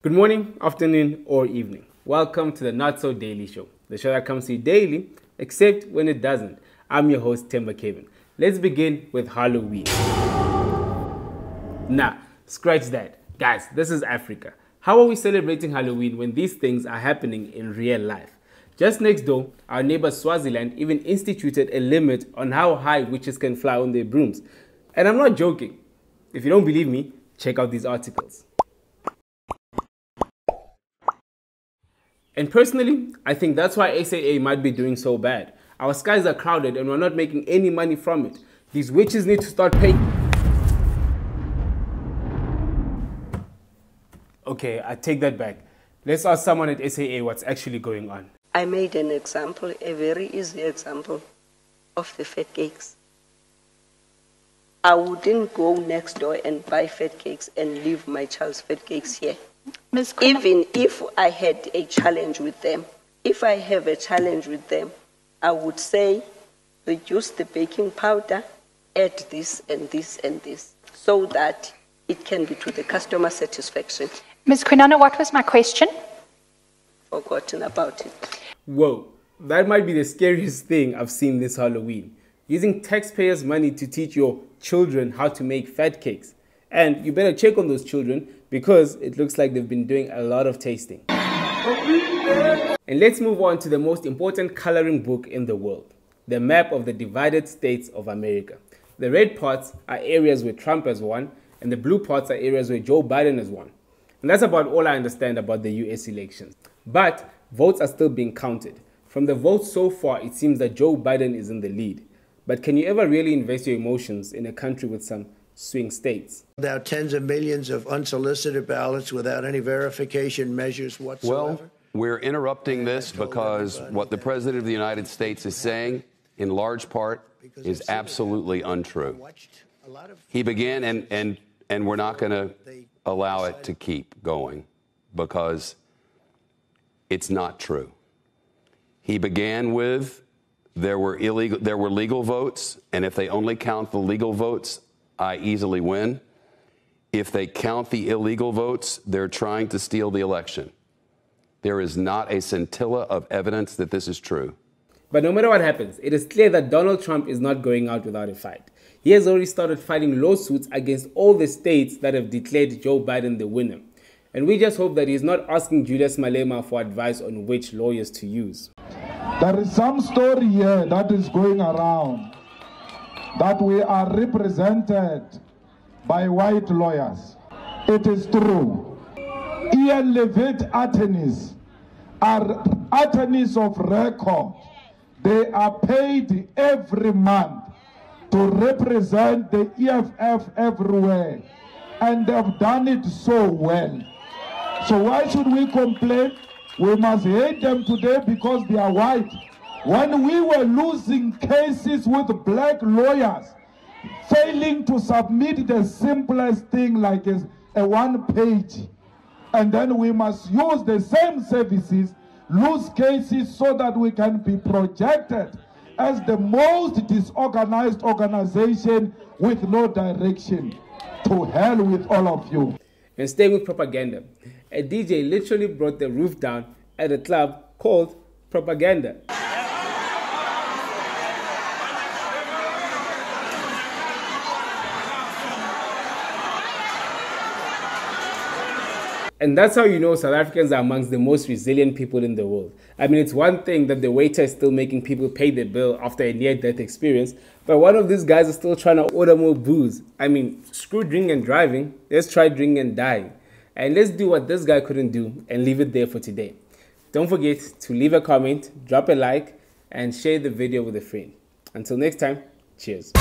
Good morning, afternoon, or evening. Welcome to the Not So Daily Show, the show that comes to you daily, except when it doesn't. I'm your host, Themba. Let's begin with Halloween. Nah, scratch that. Guys, this is Africa. How are we celebrating Halloween when these things are happening in real life? Just next door, our neighbor Swaziland even instituted a limit on how high witches can fly on their brooms. And I'm not joking. If you don't believe me, check out these articles. And personally, I think that's why SAA might be doing so bad. Our skies are crowded and we're not making any money from it. These witches need to start paying. Okay, I take that back. Let's ask someone at SAA what's actually going on. I made an example, a very easy example of the fat cakes. I wouldn't go next door and buy fat cakes and leave my child's fat cakes here. Even if I had a challenge with them, if I have a challenge with them, I would say, reduce the baking powder, add this and this and this, so that it can be to the customer satisfaction. Ms. Kwinina, what was my question? Forgotten about it. Whoa, that might be the scariest thing I've seen this Halloween. Using taxpayers' money to teach your children how to make fat cakes. And you better check on those children because it looks like they've been doing a lot of tasting. And let's move on to the most important coloring book in the world, the map of the divided states of America. The red parts are areas where Trump has won, and the blue parts are areas where Joe Biden has won. And that's about all I understand about the US elections. But votes are still being counted. From the votes so far, it seems that Joe Biden is in the lead. But can you ever really invest your emotions in a country with some swing states? Now tens of millions of unsolicited ballots without any verification measures whatsoever. Well, we're interrupting this because what the President of the United States is saying, in large part, is absolutely untrue. He began, and we're not going to allow it to keep going because it's not true. He began with there were legal votes, and if they only count the legal votes, I easily win. If they count the illegal votes, they're trying to steal the election. There is not a scintilla of evidence that this is true. But no matter what happens, it is clear that Donald Trump is not going out without a fight. He has already started filing lawsuits against all the states that have declared Joe Biden the winner. And we just hope that he's not asking Julius Malema for advice on which lawyers to use. There is some story here that is going around that we are represented by white lawyers. It is true. Ian Levitt attorneys are attorneys of record. They are paid every month to represent the EFF everywhere, and they've done it so well. So why should we complain? We must hate them today because they are white. When we were losing cases with black lawyers, failing to submit the simplest thing like a one page, and then we must use the same services, lose cases so that we can be projected as the most disorganized organization with no direction. To hell with all of you. And staying with propaganda, a DJ literally brought the roof down at a club called Propaganda. And that's how you know South Africans are amongst the most resilient people in the world. I mean, it's one thing that the waiter is still making people pay their bill after a near-death experience, but one of these guys is still trying to order more booze. I mean, screw drinking and driving. Let's try drinking and dying. And let's do what this guy couldn't do and leave it there for today. Don't forget to leave a comment, drop a like, and share the video with a friend. Until next time, cheers.